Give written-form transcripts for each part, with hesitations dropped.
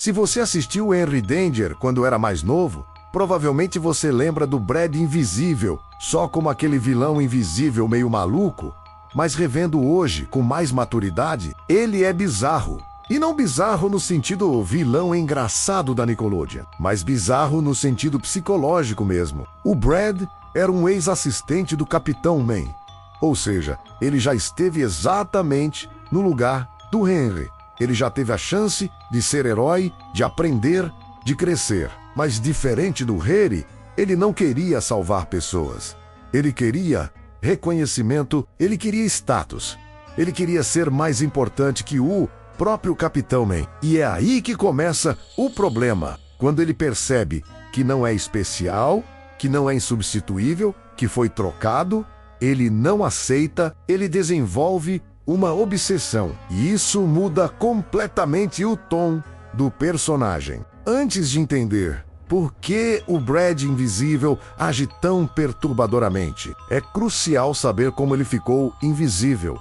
Se você assistiu Henry Danger quando era mais novo, provavelmente você lembra do Brad invisível, só como aquele vilão invisível meio maluco, mas revendo hoje, com mais maturidade, ele é bizarro. E não bizarro no sentido vilão engraçado da Nickelodeon, mas bizarro no sentido psicológico mesmo. O Brad era um ex-assistente do Capitão Man, ou seja, ele já esteve exatamente no lugar do Henry. Ele já teve a chance de ser herói, de aprender, de crescer. Mas diferente do Harry, ele não queria salvar pessoas. Ele queria reconhecimento, ele queria status. Ele queria ser mais importante que o próprio Capitão Man. E é aí que começa o problema. Quando ele percebe que não é especial, que não é insubstituível, que foi trocado, ele não aceita, ele desenvolve uma obsessão. E isso muda completamente o tom do personagem. Antes de entender por que o Brad invisível age tão perturbadoramente, é crucial saber como ele ficou invisível.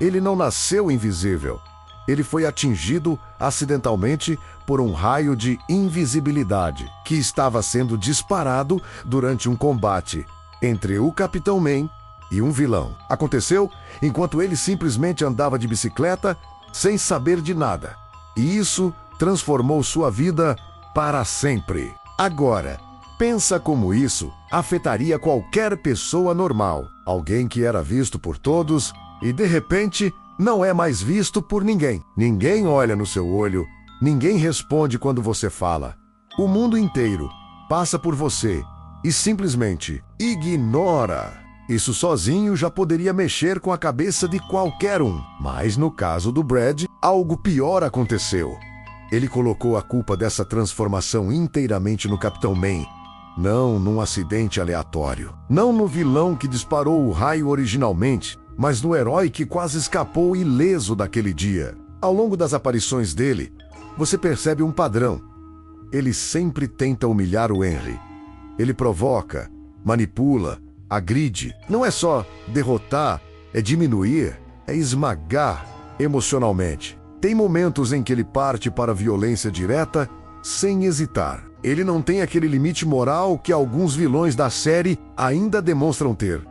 Ele não nasceu invisível. Ele foi atingido acidentalmente por um raio de invisibilidade que estava sendo disparado durante um combate entre o Capitão Man e um vilão. Aconteceu enquanto ele simplesmente andava de bicicleta sem saber de nada. E isso transformou sua vida para sempre. Agora, pensa como isso afetaria qualquer pessoa normal. Alguém que era visto por todos e, de repente, não é mais visto por ninguém. Ninguém olha no seu olho, ninguém responde quando você fala. O mundo inteiro passa por você e simplesmente ignora. Isso sozinho já poderia mexer com a cabeça de qualquer um. Mas no caso do Brad, algo pior aconteceu. Ele colocou a culpa dessa transformação inteiramente no Capitão Man. Não num acidente aleatório. Não no vilão que disparou o raio originalmente, mas no herói que quase escapou ileso daquele dia. Ao longo das aparições dele, você percebe um padrão. Ele sempre tenta humilhar o Henry. Ele provoca, manipula, agride. Não é só derrotar, é diminuir, é esmagar emocionalmente. Tem momentos em que ele parte para a violência direta sem hesitar. Ele não tem aquele limite moral que alguns vilões da série ainda demonstram ter.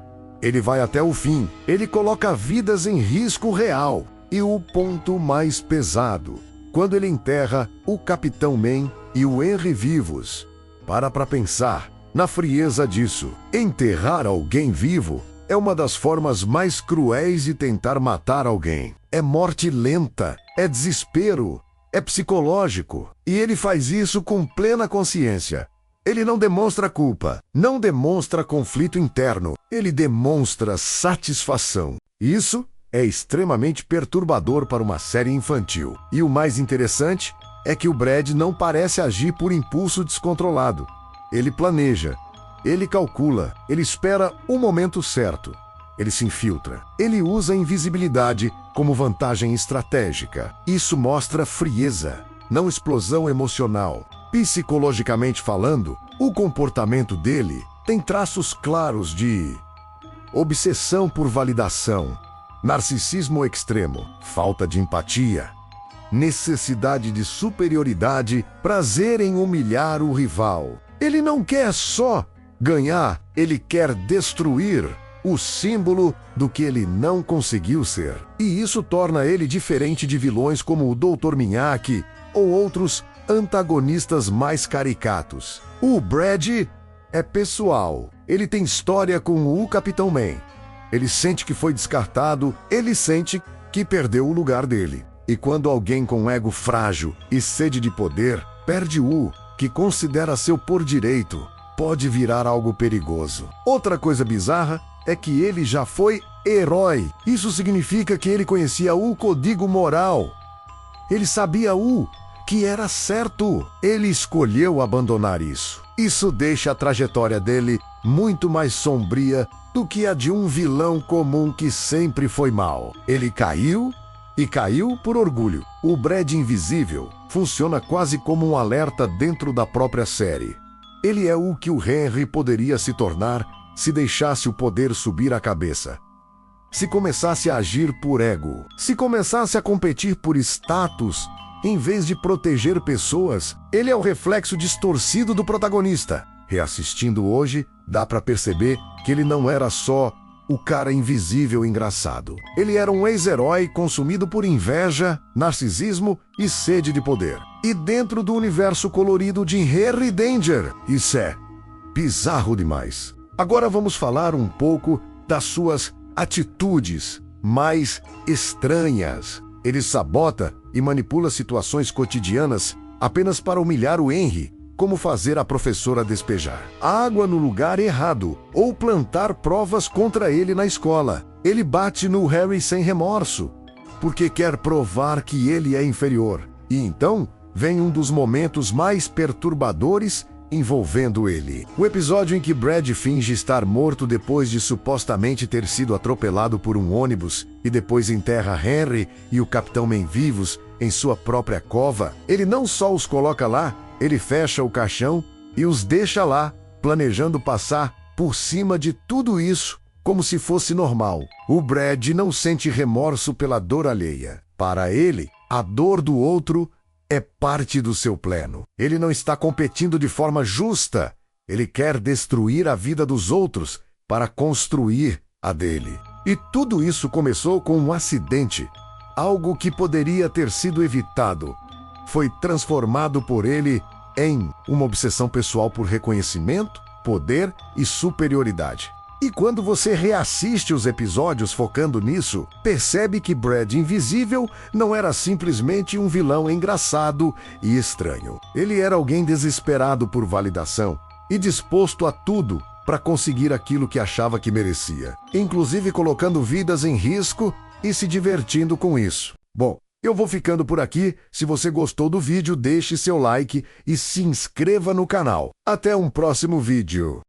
Ele vai até o fim. Ele coloca vidas em risco real. E o ponto mais pesado, quando ele enterra o Capitão Man e o Henry vivos. Para pensar na frieza disso. Enterrar alguém vivo é uma das formas mais cruéis de tentar matar alguém. É morte lenta, é desespero, é psicológico. E ele faz isso com plena consciência. Ele não demonstra culpa, não demonstra conflito interno. Ele demonstra satisfação. Isso é extremamente perturbador para uma série infantil. E o mais interessante é que o Brad não parece agir por impulso descontrolado. Ele planeja, ele calcula, ele espera o momento certo. Ele se infiltra. Ele usa a invisibilidade como vantagem estratégica. Isso mostra frieza, não explosão emocional. Psicologicamente falando, o comportamento dele tem traços claros de obsessão por validação, narcisismo extremo, falta de empatia, necessidade de superioridade, prazer em humilhar o rival. Ele não quer só ganhar, ele quer destruir o símbolo do que ele não conseguiu ser. E isso torna ele diferente de vilões como o Dr. Minhaque ou outros antagonistas mais caricatos. O Brad é pessoal. Ele tem história com o Capitão Man. Ele sente que foi descartado, ele sente que perdeu o lugar dele. E quando alguém com ego frágil e sede de poder perde o que considera seu por direito, pode virar algo perigoso. Outra coisa bizarra é que ele já foi herói. Isso significa que ele conhecia o código moral. Ele sabia o que era certo. Ele escolheu abandonar isso. Isso deixa a trajetória dele muito mais sombria do que a de um vilão comum que sempre foi mal. Ele caiu e caiu por orgulho. O Brad invisível funciona quase como um alerta dentro da própria série. Ele é o que o Henry poderia se tornar se deixasse o poder subir a cabeça. Se começasse a agir por ego, se começasse a competir por status Em vez de proteger pessoas, ele é o reflexo distorcido do protagonista. Reassistindo hoje, dá pra perceber que ele não era só o cara invisível engraçado. Ele era um ex-herói consumido por inveja, narcisismo e sede de poder. E dentro do universo colorido de Henry Danger, isso é bizarro demais. Agora vamos falar um pouco das suas atitudes mais estranhas. Ele sabota e manipula situações cotidianas apenas para humilhar o Henry, como fazer a professora despejar água no lugar errado ou plantar provas contra ele na escola. Ele bate no Harry sem remorso, porque quer provar que ele é inferior. E então vem um dos momentos mais perturbadores envolvendo ele. O episódio em que Brad finge estar morto depois de supostamente ter sido atropelado por um ônibus e depois enterra Henry e o Capitão Man vivos em sua própria cova. Ele não só os coloca lá, ele fecha o caixão e os deixa lá, planejando passar por cima de tudo isso como se fosse normal. O Brad não sente remorso pela dor alheia. Para ele, a dor do outro é parte do seu plano. Ele não está competindo de forma justa. Ele quer destruir a vida dos outros para construir a dele. E tudo isso começou com um acidente. Algo que poderia ter sido evitado foi transformado por ele em uma obsessão pessoal por reconhecimento, poder e superioridade. E quando você reassiste os episódios focando nisso, percebe que Brad Invisível não era simplesmente um vilão engraçado e estranho. Ele era alguém desesperado por validação e disposto a tudo para conseguir aquilo que achava que merecia, inclusive colocando vidas em risco e se divertindo com isso. Bom, eu vou ficando por aqui. Se você gostou do vídeo, deixe seu like e se inscreva no canal. Até um próximo vídeo.